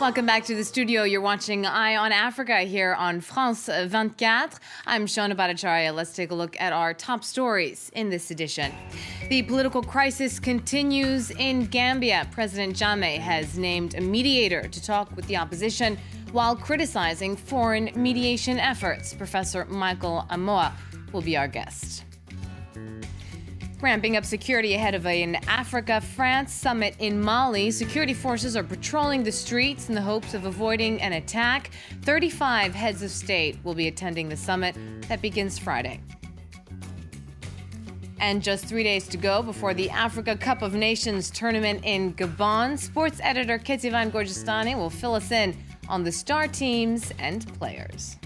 Welcome back to the studio. You're watching Eye on Africa here on France 24. I'm Shona Bhattacharya. Let's take a look at our top stories in this edition. The political crisis continues in Gambia. President Jammeh has named a mediator to talk with the opposition while criticizing foreign mediation efforts. Professor Michael Amoa will be our guest. Ramping up security ahead of an Africa-France summit in Mali. Security forces are patrolling the streets in the hopes of avoiding an attack. 35 heads of state will be attending the summit that begins Friday. And just 3 days to go before the Africa Cup of Nations tournament in Gabon. Sports editor Ketivan Gorgistani will fill us in on the star teams and players.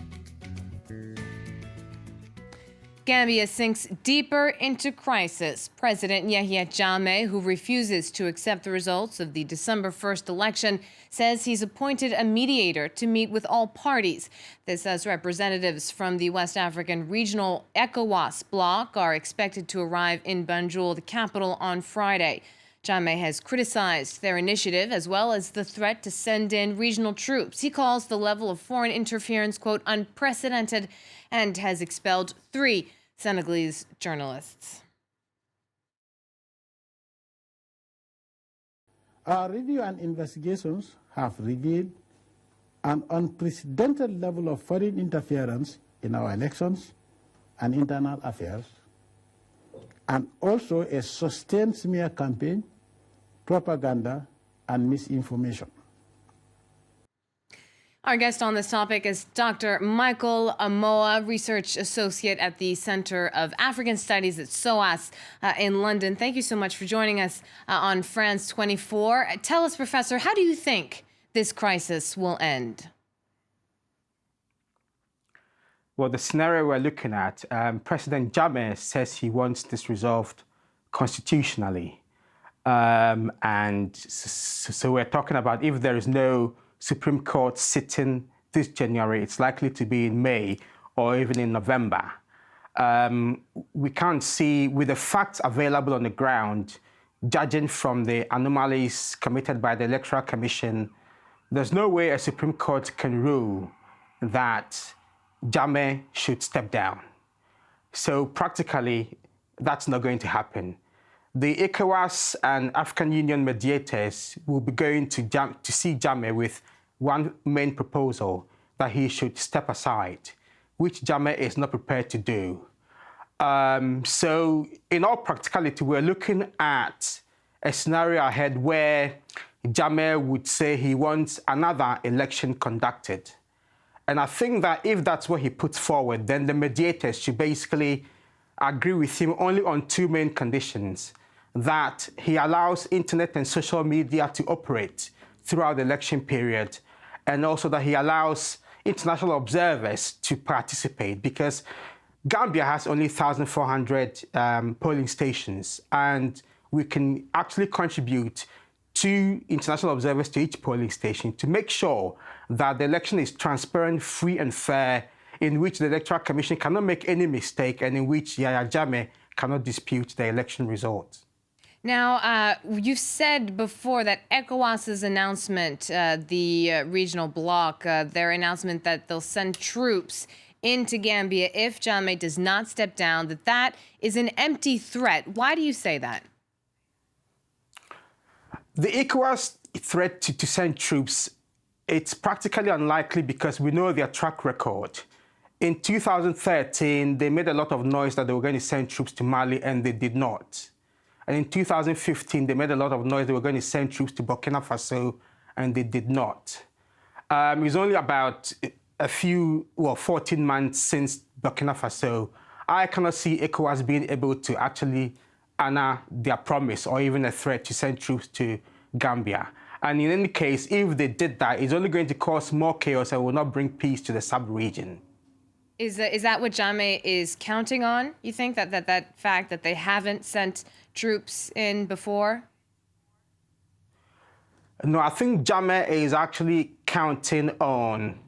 Gambia sinks deeper into crisis. President Yahya Jammeh, who refuses to accept the results of the December 1st election, says he's appointed a mediator to meet with all parties. This as representatives from the West African regional ECOWAS bloc are expected to arrive in Banjul, the capital, on Friday. Jammeh has criticized their initiative as well as the threat to send in regional troops. He calls the level of foreign interference, quote, unprecedented, and has expelled 3 Senegalese journalists. Our review and investigations have revealed an unprecedented level of foreign interference in our elections and internal affairs, and also a sustained smear campaign, propaganda, and misinformation. Our guest on this topic is Dr. Michael Amoa, research associate at the Center of African Studies at SOAS in London. Thank you so much for joining us on France 24. Tell us, Professor, how do you think this crisis will end? Well, the scenario we're looking at, President Jammeh says he wants this resolved constitutionally. And so we're talking about if there is no Supreme Court sitting this January, it's likely to be in May or even in November. We can't see, with the facts available on the ground, judging from the anomalies committed by the Electoral Commission, there's no way a Supreme Court can rule that Jammeh should step down. So practically, that's not going to happen. The ECOWAS and African Union mediators will be going to see Jammeh with one main proposal, that he should step aside, which Jammeh is not prepared to do. So in all practicality, we're looking at a scenario ahead where Jammeh would say he wants another election conducted. And I think that if that's what he puts forward, then the mediators should basically agree with him only on 2 main conditions: that he allows internet and social media to operate throughout the election period, and also that he allows international observers to participate, because Gambia has only 1,400 polling stations, and we can actually contribute 2 international observers to each polling station to make sure that the election is transparent, free and fair, in which the Electoral Commission cannot make any mistake, and in which Yahya Jammeh cannot dispute the election results. Now, you've said before that ECOWAS's announcement, the regional bloc, their announcement that they'll send troops into Gambia if Jammeh does not step down, that is an empty threat. Why do you say that? The ECOWAS threat to send troops, it's practically unlikely because we know their track record. In 2013, they made a lot of noise that they were going to send troops to Mali, and they did not. And in 2015, they made a lot of noise they were going to send troops to Burkina Faso, and they did not. It was only about 14 months since Burkina Faso. I cannot see ECOWAS being able to actually honor their promise or even a threat to send troops to Gambia. And in any case, if they did that, it's only going to cause more chaos and will not bring peace to the sub-region. Is that what Jammeh is counting on, you think, that fact that they haven't sent troops in before? No, I think Jammeh is actually counting on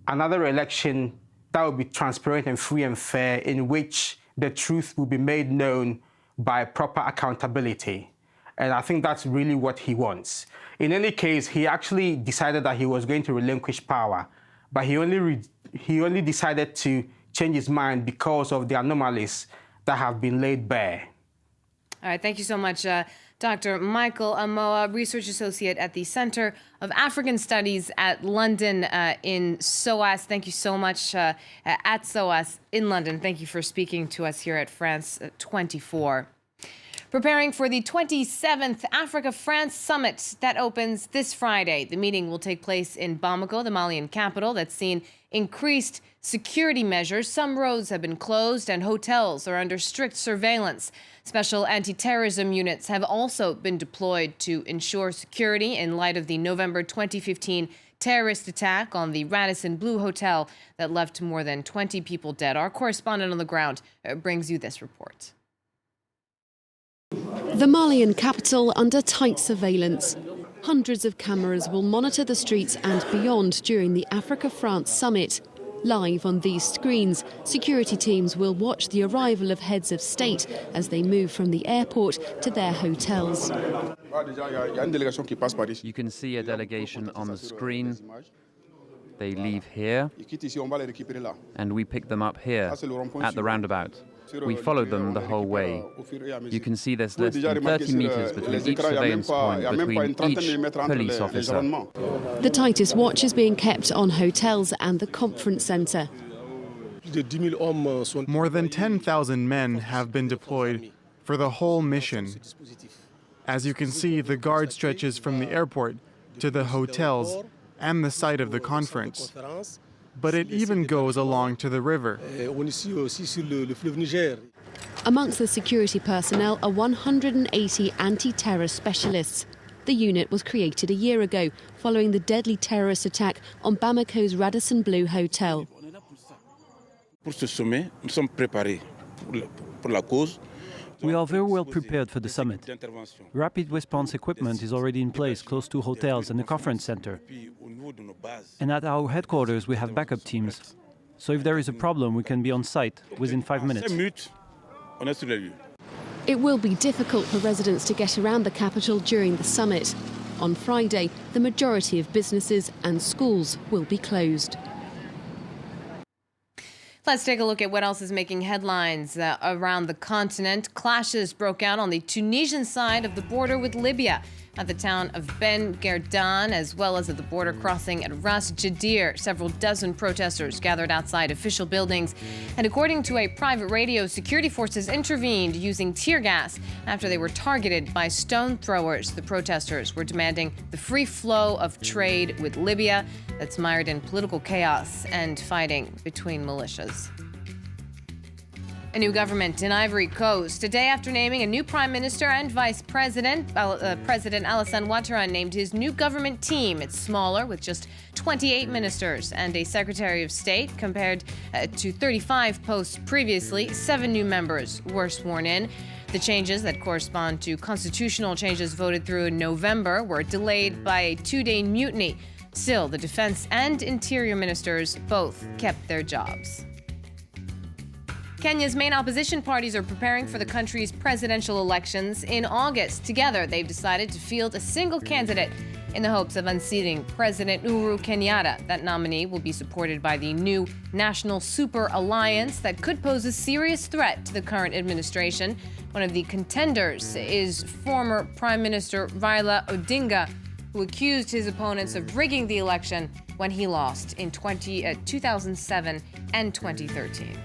another election that will be transparent and free and fair, in which the truth will be made known by proper accountability. And I think that's really what he wants. In any case, he actually decided that he was going to relinquish power, but he only decided to change his mind because of the anomalies that have been laid bare. All right, thank you so much, Dr. Michael Amoa, Research Associate at the Center of African Studies at London in SOAS. Thank you so much at SOAS in London. Thank you for speaking to us here at France 24. Preparing for the 27th Africa-France Summit that opens this Friday. The meeting will take place in Bamako, the Malian capital, that's seen increased security measures. Some roads have been closed and hotels are under strict surveillance. Special anti-terrorism units have also been deployed to ensure security in light of the November 2015 terrorist attack on the Radisson Blu Hotel that left more than 20 people dead. Our correspondent on the ground brings you this report. The Malian capital under tight surveillance. Hundreds of cameras will monitor the streets and beyond during the Africa-France summit. Live on these screens, security teams will watch the arrival of heads of state as they move from the airport to their hotels. You can see a delegation on the screen. They leave here, and we pick them up here at the roundabout. We followed them the whole way. You can see there's less than 30 meters between each surveillance point, between each police officer. The tightest watch is being kept on hotels and the conference centre. More than 10,000 men have been deployed for the whole mission. As you can see, the guard stretches from the airport to the hotels and the site of the conference. But it even goes along to the river. Amongst the security personnel are 180 anti-terror specialists. The unit was created a year ago following the deadly terrorist attack on Bamako's Radisson Blu Hotel. We are very well prepared for the summit. Rapid response equipment is already in place close to hotels and the conference center. And at our headquarters, we have backup teams. So if there is a problem, we can be on site within 5 minutes. It will be difficult for residents to get around the capital during the summit. On Friday, the majority of businesses and schools will be closed. Let's take a look at what else is making headlines around the continent. Clashes broke out on the Tunisian side of the border with Libya at the town of Ben Gerdan, as well as at the border crossing at Ras Jadir. Several dozen protesters gathered outside official buildings. And according to a private radio, security forces intervened using tear gas after they were targeted by stone throwers. The protesters were demanding the free flow of trade with Libya that's mired in political chaos and fighting between militias. A new government in Ivory Coast. A day after naming a new prime minister and vice president, President Alassane Ouattara named his new government team. It's smaller, with just 28 ministers and a secretary of state, compared to 35 posts previously. 7 new members were sworn in. The changes that correspond to constitutional changes voted through in November were delayed by a 2-day mutiny. Still, the defense and interior ministers both kept their jobs. Kenya's main opposition parties are preparing for the country's presidential elections in August. Together, they've decided to field a single candidate in the hopes of unseating President Uhuru Kenyatta. That nominee will be supported by the new National Super Alliance that could pose a serious threat to the current administration. One of the contenders is former Prime Minister Raila Odinga, who accused his opponents of rigging the election when he lost in 2007 and 2013.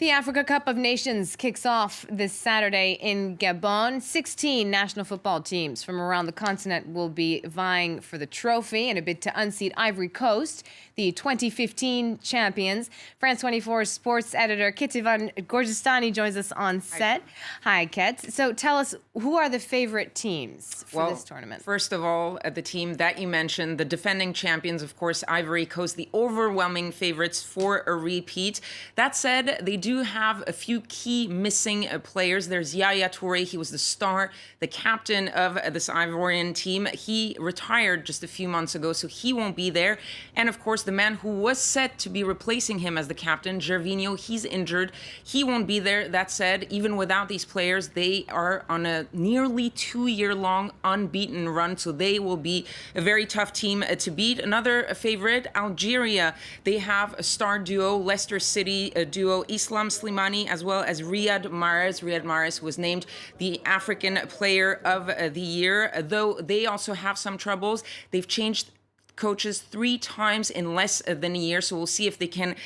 The Africa Cup of Nations kicks off this Saturday in Gabon. 16 national football teams from around the continent will be vying for the trophy in a bid to unseat Ivory Coast, the 2015 champions. France 24 sports editor Ketivan Gorgistani joins us on set. Hi, Ket. So tell us, who are the favorite teams for this tournament? First of all, the team that you mentioned, the defending champions, of course, Ivory Coast, the overwhelming favorites for a repeat. That said, they do have a few key missing players. There's Yaya Touré. He was the star, the captain of this Ivorian team. He retired just a few months ago, so he won't be there. And of course, the man who was set to be replacing him as the captain, Gervinho, he's injured. He won't be there. That said, even without these players, they are on a nearly 2-year-long unbeaten run, so they will be a very tough team to beat. Another favorite, Algeria. They have a star duo, Leicester City duo, Islam Slimani, as well as Riyad Mahrez. Riyad Mahrez was named the African Player of the Year, though they also have some troubles. They've changed coaches 3 times in less than a year, so we'll see if they can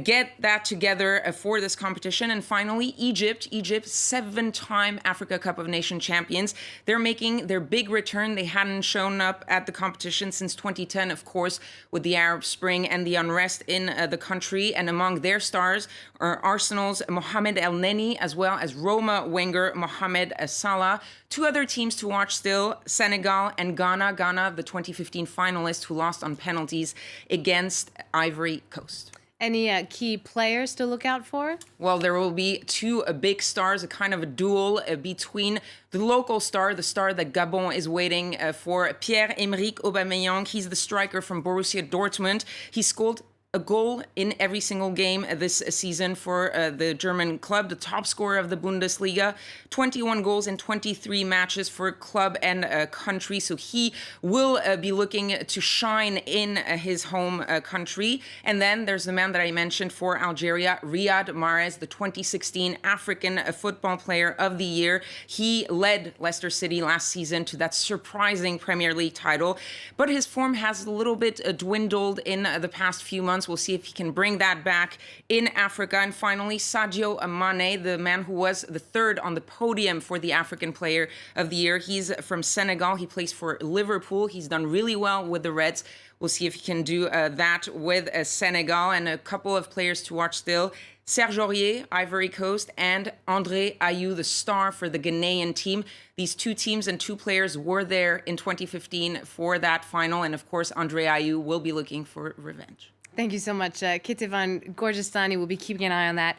get that together for this competition. And finally, Egypt, 7-time Africa Cup of Nations champions. They're making their big return. They hadn't shown up at the competition since 2010, of course, with the Arab Spring and the unrest in the country. And among their stars are Arsenal's Mohamed El Neni, as well as Roma winger Mohamed Salah. 2 other teams to watch still, Senegal and Ghana. Ghana, the 2015 finalist who lost on penalties against Ivory Coast. Any key players to look out for? Well, there will be 2 big stars, a kind of a duel between the local star, the star that Gabon is waiting for, Pierre-Emerick Aubameyang. He's the striker from Borussia Dortmund. He scored a goal in every single game this season for the German club, the top scorer of the Bundesliga, 21 goals in 23 matches for club and country. So he will be looking to shine in his home country. And then there's the man that I mentioned for Algeria, Riyad Mahrez, the 2016 African Football Player of the Year. He led Leicester City last season to that surprising Premier League title, but his form has a little bit dwindled in the past few months. We'll see if he can bring that back in Africa. And finally, Sadio Mane, the man who was the 3rd on the podium for the African Player of the Year. He's from Senegal. He plays for Liverpool. He's done really well with the Reds. We'll see if he can do that with Senegal. And a couple of players to watch still. Serge Aurier, Ivory Coast, and André Ayew, the star for the Ghanaian team. These 2 teams and 2 players were there in 2015 for that final. And of course, André Ayew will be looking for revenge. Thank you so much, Kitivan Gorgestani. We'll be keeping an eye on that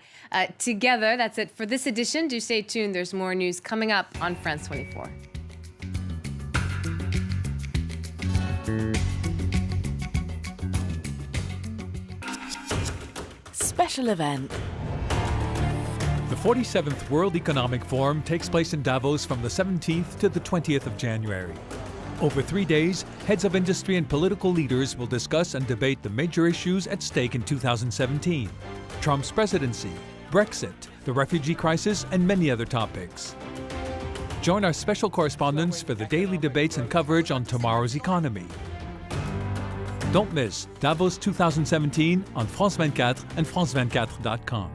together. That's it for this edition. Do stay tuned. There's more news coming up on France 24. Special event. The 47th World Economic Forum takes place in Davos from the 17th to the 20th of January. Over 3 days, heads of industry and political leaders will discuss and debate the major issues at stake in 2017. Trump's presidency, Brexit, the refugee crisis, and many other topics. Join our special correspondents for the daily debates and coverage on tomorrow's economy. Don't miss Davos 2017 on France 24 and France24.com.